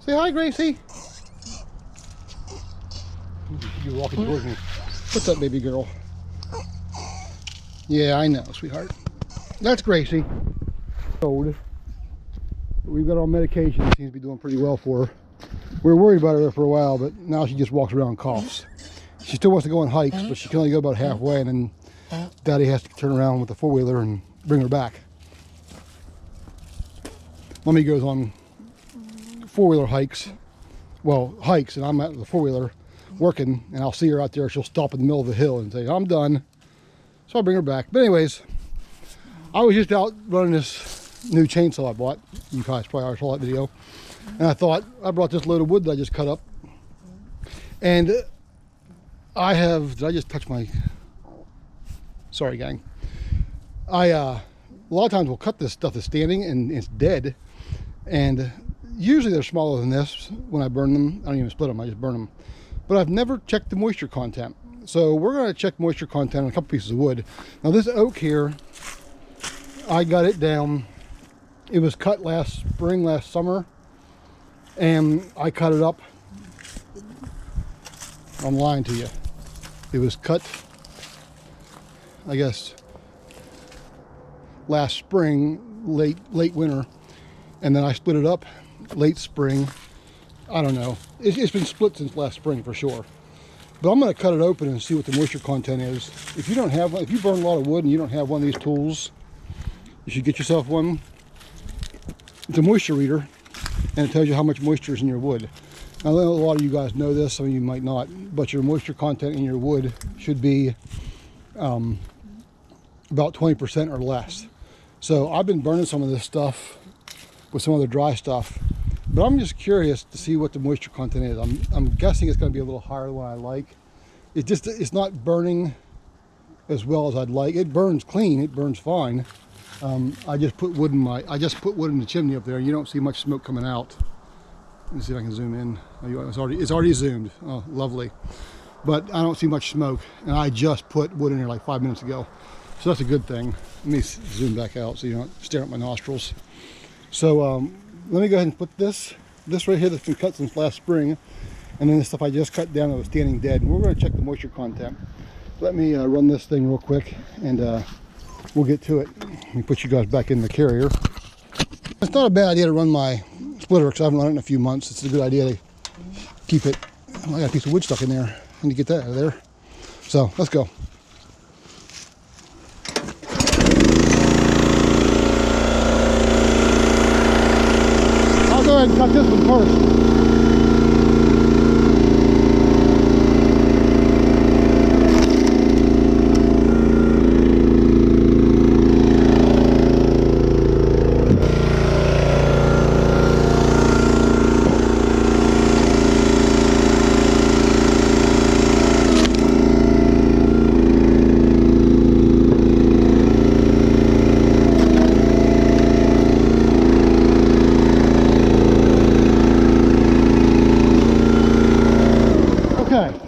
Say hi, Gracie. You're walking towards me. What's up, baby girl? Yeah, I know, sweetheart. That's Gracie. Old. We've got her on medication. It seems to be doing pretty well for her. We were worried about her for a while, but now she just walks around and coughs. She still wants to go on hikes, but she can only go about halfway, and then Daddy has to turn around with the four-wheeler and bring her back. Mommy goes on four-wheeler hikes. Well, hikes, and I'm at the four-wheeler working, and I'll see her out there. She'll stop in the middle of the hill and say, I'm done. So I'll bring her back. But anyways, I was just out running this new chainsaw I bought. You guys probably already saw that video. And I thought, I brought this load of wood that I just cut up. And did I just touch my, sorry gang. A lot of times we'll cut this stuff that's standing and it's dead. And usually they're smaller than this when I burn them. I don't even split them, I just burn them. But I've never checked the moisture content. So we're gonna check moisture content on a couple pieces of wood. Now this oak here, I got it down. It was cut last spring, last summer. And I cut it up. I'm lying to you. It was cut, I guess, last spring, late winter. And then I split it up late spring. I don't know. It's been split since last spring for sure. But I'm going to cut it open and see what the moisture content is. If you don't have, if you burn a lot of wood and you don't have one of these tools, you should get yourself one. It's a moisture reader, and it tells you how much moisture is in your wood. Now, I know a lot of you guys know this, some of you might not, but your moisture content in your wood should be about 20% or less. So I've been burning some of this stuff with some other dry stuff, but I'm just curious to see what the moisture content is. I'm guessing it's going to be a little higher than what I like. It's not burning as well as I'd like. It burns clean, it burns fine. I just put wood in the chimney up there, and you don't see much smoke coming out. Let me see if I can zoom in. It's already zoomed. Oh, lovely. But I don't see much smoke, and I just put wood in here like 5 minutes ago. So that's a good thing. Let me zoom back out so you don't stare at my nostrils. So let me go ahead and put this right here that's been cut since last spring, and then the stuff I just cut down that was standing dead. And we're going to check the moisture content. Let me run this thing real quick, and we'll get to it. Let me put you guys back in the carrier. It's not a bad idea to run my splitter because I haven't run it in a few months. It's a good idea to keep it. Oh, I got a piece of wood stuck in there. I need to get that out of there. So let's go. I'll go ahead and cut this one first.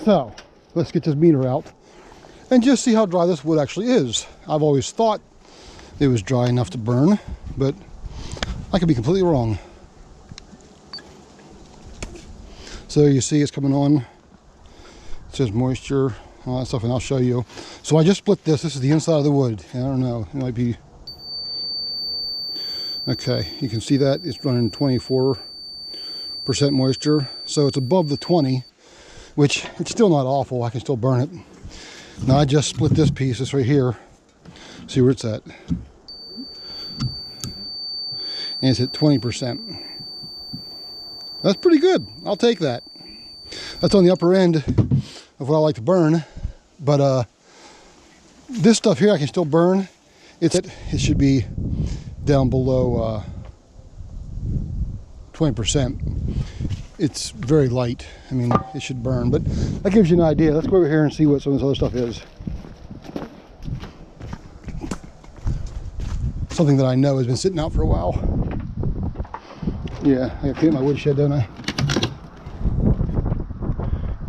So let's get this meter out and just see how dry this wood actually is. I've always thought it was dry enough to burn, but I could be completely wrong. So you see it's coming on. It says moisture, all that stuff, and I'll show you. So I just split this. This is the inside of the wood. I don't know, it might be, okay, you can see that it's running 24% moisture. So it's above the 20. Which, it's still not awful. I can still burn it. Now I just split this piece, this right here. See where it's at. And it's at 20%. That's pretty good. I'll take that. That's on the upper end of what I like to burn. But this stuff here I can still burn. It should be down below 20%. It's very light. I mean, it should burn, but that gives you an idea. Let's go over here and see what some of this other stuff is. Something that I know has been sitting out for a while. Yeah, I gotta clean my wood shed, don't I?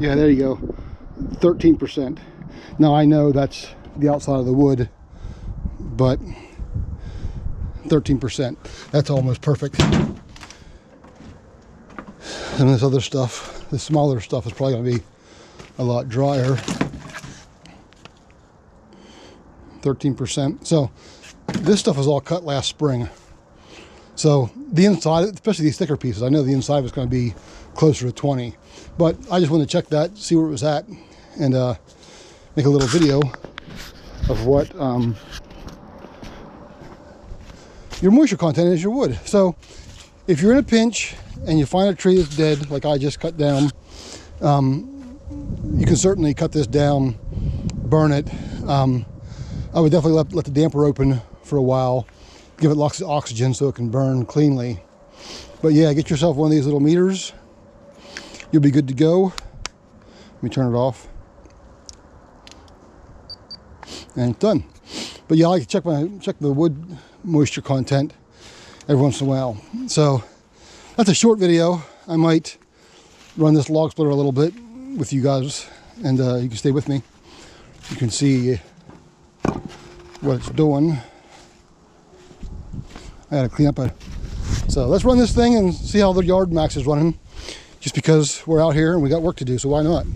Yeah, there you go. 13%. Now I know that's the outside of the wood, but 13%. That's almost perfect. And this other stuff, the smaller stuff, is probably going to be a lot drier. 13%. So this stuff was all cut last spring. So the inside, especially these thicker pieces, I know the inside was going to be closer to 20. But I just wanted to check that, see where it was at, and make a little video of what your moisture content is your wood. So if you're in a pinch and you find a tree that's dead, like I just cut down, you can certainly cut this down, burn it. I would definitely let the damper open for a while, give it lots of oxygen so it can burn cleanly. But yeah, get yourself one of these little meters. You'll be good to go. Let me turn it off. And it's done. But yeah, I like to check the wood moisture content every once in a while. So that's a short video. I might run this log splitter a little bit with you guys, and you can stay with me. You can see what it's doing. I gotta clean up so let's run this thing and see how the yard max is running, just because we're out here and we got work to do, so why not?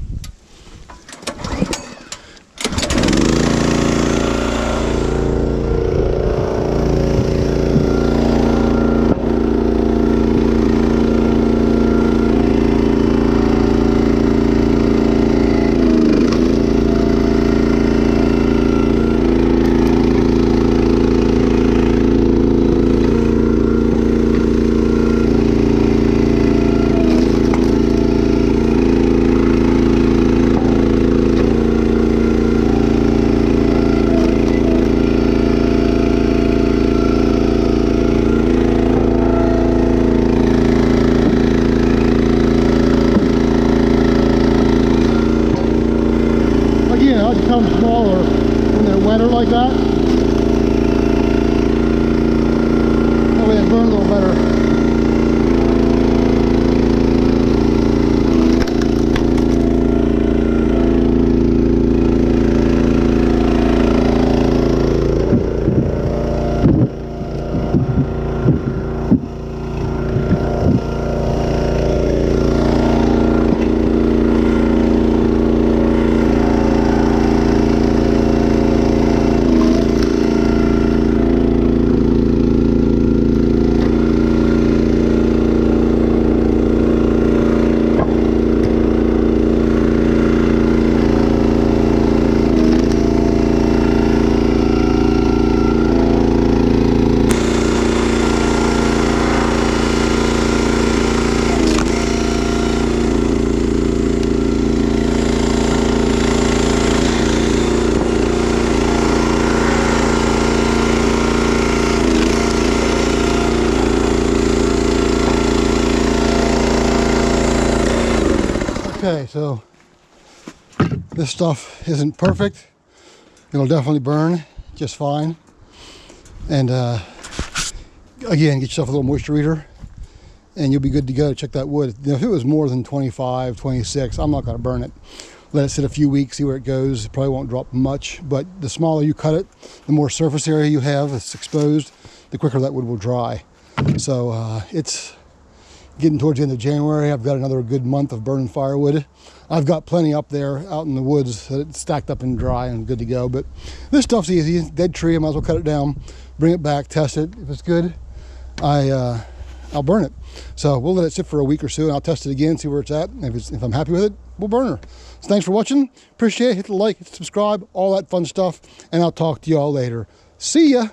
Become smaller when they're wetter like that. That way they burn a little better. Okay, so this stuff isn't perfect. It'll definitely burn just fine. And again, get yourself a little moisture reader and you'll be good to go to check that wood. Now, if it was more than 25, 26, I'm not going to burn it. Let it sit a few weeks, see where it goes. It probably won't drop much, but the smaller you cut it, the more surface area you have that's exposed, the quicker that wood will dry. So it's getting towards the end of January. I've got another good month of burning firewood. I've got plenty up there out in the woods that's stacked up and dry and good to go. But this stuff's easy. Dead tree, I might as well cut it down, bring it back, test it. If it's good, I'll burn it. So we'll let it sit for a week or so, and I'll test it again, see where it's at. If I'm happy with it, we'll burn her. So thanks for watching. Appreciate it. Hit the like, hit subscribe, all that fun stuff, and I'll talk to you all later. See ya.